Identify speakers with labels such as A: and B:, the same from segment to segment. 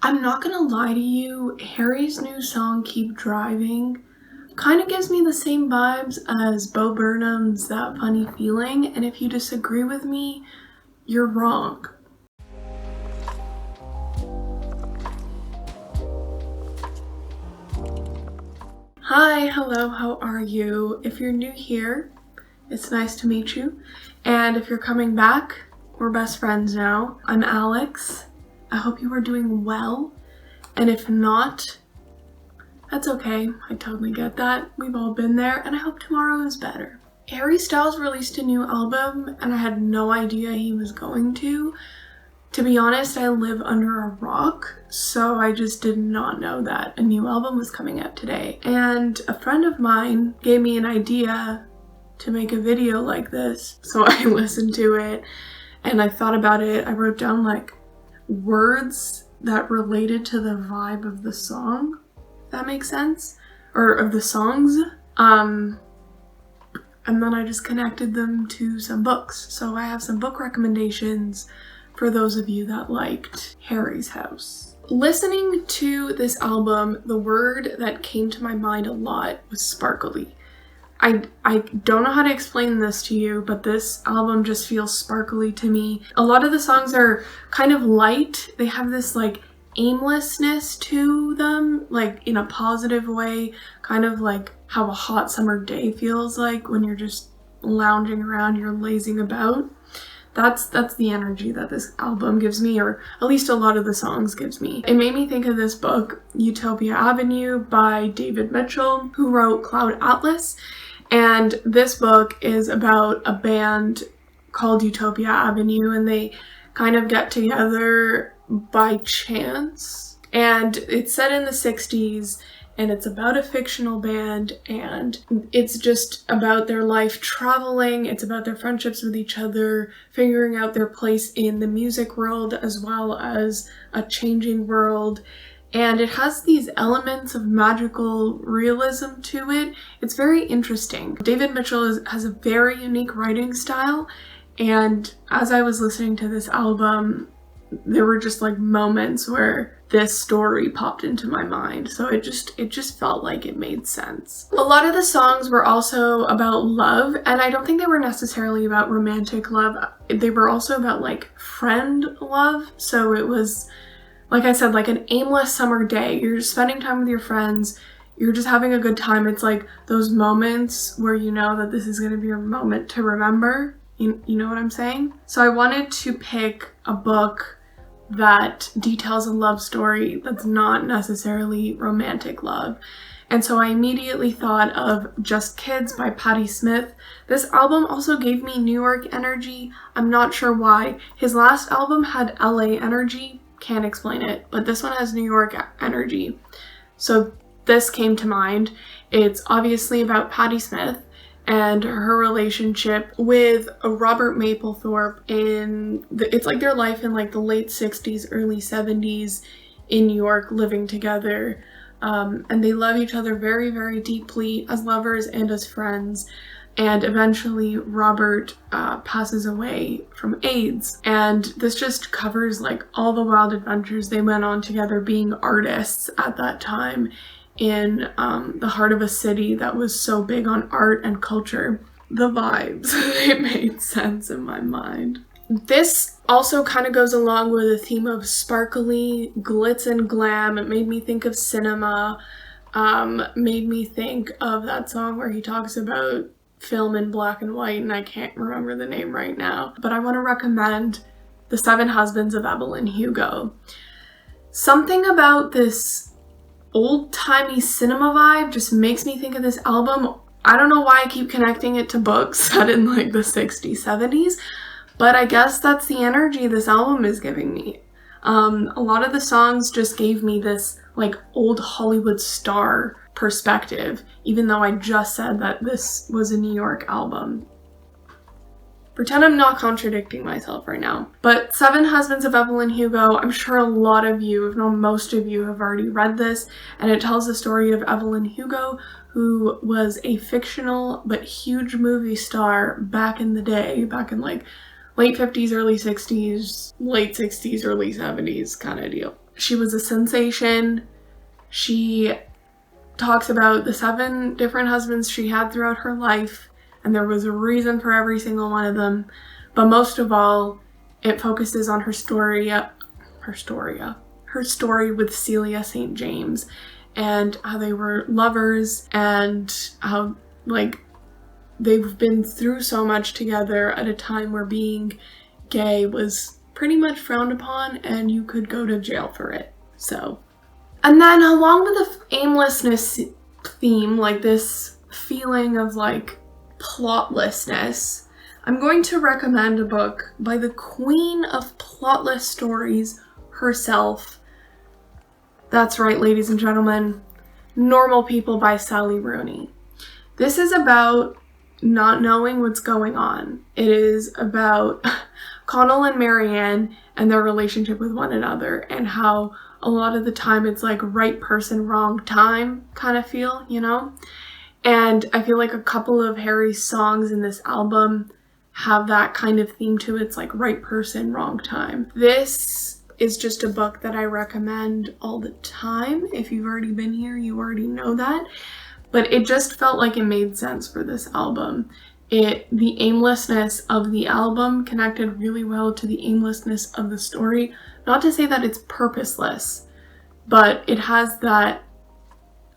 A: I'm not gonna lie to you, Harry's new song, Keep Driving, kind of gives me the same vibes as Bo Burnham's That Funny Feeling, and if you disagree with me, you're wrong. Hi, hello, how are you? If you're new here, it's nice to meet you, and if you're coming back, we're best friends now. I'm Alex. I hope you are doing well, and if not, that's okay. I totally get that. We've all been there, and I hope tomorrow is better. Harry Styles released a new album, and I had no idea he was going to. To be honest, I live under a rock, so I just did not know that a new album was coming out today. And a friend of mine gave me an idea to make a video like this, so I listened to it, and I thought about it. I wrote down like words that related to the vibe of the song, if that makes sense, or of the songs, and then I just connected them to some books. So I have some book recommendations for those of you that liked Harry's House. Listening to this album, the word that came to my mind a lot was sparkly. I don't know how to explain this to you, but this album just feels sparkly to me. A lot of the songs are kind of light. They have this like aimlessness to them, like in a positive way, kind of like how a hot summer day feels like when you're just lounging around, you're lazing about. That's the energy that this album gives me, or at least a lot of the songs gives me. It made me think of this book, Utopia Avenue by David Mitchell, who wrote Cloud Atlas. And this book is about a band called Utopia Avenue, and they kind of get together by chance. And it's set in the 60s, and it's about a fictional band, and it's just about their life traveling. It's about their friendships with each other, figuring out their place in the music world as well as a changing world. And it has these elements of magical realism to it. It's very interesting. David Mitchell has a very unique writing style, and as I was listening to this album, there were just like moments where this story popped into my mind. So it just felt like it made sense. A lot of the songs were also about love, and I don't think they were necessarily about romantic love. They were also about like friend love. So it was, like I said, like an aimless summer day. You're just spending time with your friends. You're just having a good time. It's like those moments where you know that this is going to be a moment to remember. You know what I'm saying? So I wanted to pick a book that details a love story that's not necessarily romantic love. And so I immediately thought of Just Kids by Patti Smith. This album also gave me New York energy. I'm not sure why. His last album had LA energy. Can't explain it. But this one has New York energy. So this came to mind. It's obviously about Patti Smith and her relationship with Robert Mapplethorpe it's like their life in like the late 60s, early 70s in New York, living together. And they love each other very, very deeply as lovers and as friends. And eventually Robert passes away from AIDS. And this just covers like all the wild adventures they went on together, being artists at that time in the heart of a city that was so big on art and culture. The vibes, they made sense in my mind. This also kind of goes along with the theme of sparkly glitz and glam. It made me think of cinema, made me think of that song where he talks about film in black and white, and I can't remember the name right now. But I want to recommend The Seven Husbands of Evelyn Hugo. Something about this old-timey cinema vibe just makes me think of this album. I don't know why I keep connecting it to books set in like the 60s, 70s, but I guess that's the energy this album is giving me. A lot of the songs just gave me this like old Hollywood star perspective, even though I just said that this was a New York album. Pretend I'm not contradicting myself right now. But Seven Husbands of Evelyn Hugo, I'm sure a lot of you, if not most of you, have already read this, and it tells the story of Evelyn Hugo, who was a fictional but huge movie star back in the day, back in like late 50s, early 60s, late 60s, early 70s kind of deal. she was a sensation. She talks about the 7 different husbands she had throughout her life, and there was a reason for every single one of them. But most of all, it focuses on her story with Celia St. James, and how they were lovers, and how, like, they've been through so much together at a time where being gay was pretty much frowned upon and you could go to jail for it. So, and then along with the aimlessness theme, like this feeling of like plotlessness, I'm going to recommend a book by the queen of plotless stories herself. That's right, ladies and gentlemen, Normal People by Sally Rooney. This is about not knowing what's going on. It is about Connell and Marianne and their relationship with one another, and how a lot of the time it's like right person, wrong time kind of feel, you know? And I feel like a couple of Harry's songs in this album have that kind of theme to it. It's like right person, wrong time. This is just a book that I recommend all the time. If you've already been here, you already know that. But it just felt like it made sense for this album. The aimlessness of the album connected really well to the aimlessness of the story. Not to say that it's purposeless, but it has that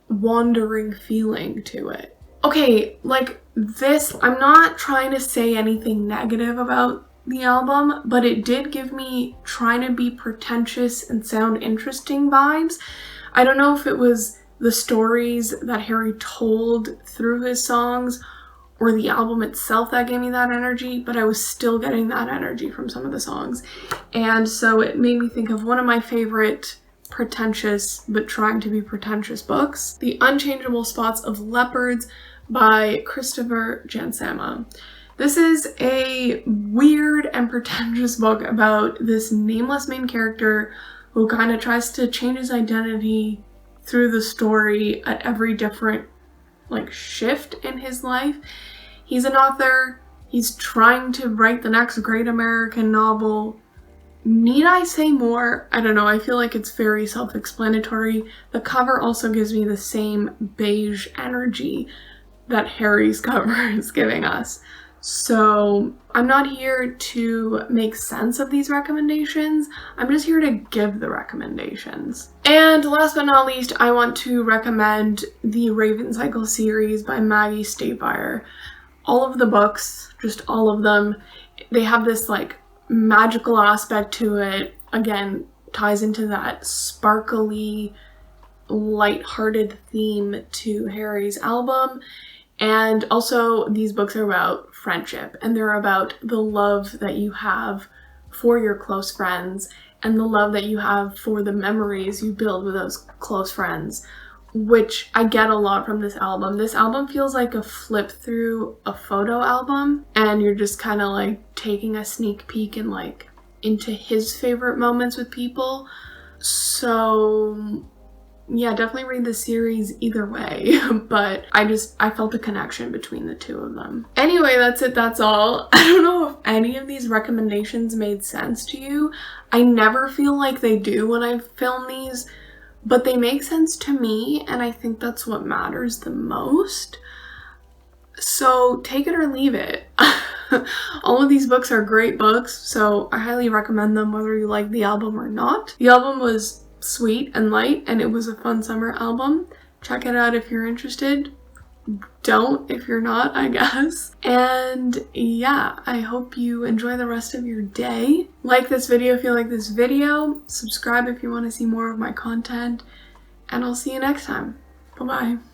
A: wandering feeling to it. Okay, like this, I'm not trying to say anything negative about the album, but it did give me trying to be pretentious and sound interesting vibes. I don't know if it was the stories that Harry told through his songs or the album itself that gave me that energy, but I was still getting that energy from some of the songs. And so it made me think of one of my favorite pretentious but trying to be pretentious books, The Unchangeable Spots of Leopards by Christopher Jansama. This is a weird and pretentious book about this nameless main character who kind of tries to change his identity through the story at every different like shift in his life. He's an author. He's trying to write the next great American novel. Need I say more? I don't know. I feel like it's very self-explanatory. The cover also gives me the same beige energy that Harry's cover is giving us. So I'm not here to make sense of these recommendations. I'm just here to give the recommendations. And last but not least, I want to recommend the Raven Cycle series by Maggie Statefire. All of the books, just all of them, they have this like magical aspect to it. Again, ties into that sparkly, lighthearted theme to Harry's album. And also, these books are about friendship, and they're about the love that you have for your close friends and the love that you have for the memories you build with those close friends, which I get a lot from this album. This album feels like a flip through a photo album, and you're just kind of like taking a sneak peek and like into his favorite moments with people. So yeah, definitely read the series either way, but I felt a connection between the two of them. Anyway, that's it, that's all. I don't know if any of these recommendations made sense to you. I never feel like they do when I film these, but they make sense to me, and I think that's what matters the most. So take it or leave it. All of these books are great books, so I highly recommend them whether you like the album or not. The album was sweet and light, and it was a fun summer album. Check it out if you're interested. Don't if you're not, I guess. And yeah, I hope you enjoy the rest of your day. Like this video if you like this video. Subscribe if you want to see more of my content. And I'll see you next time. Bye-bye.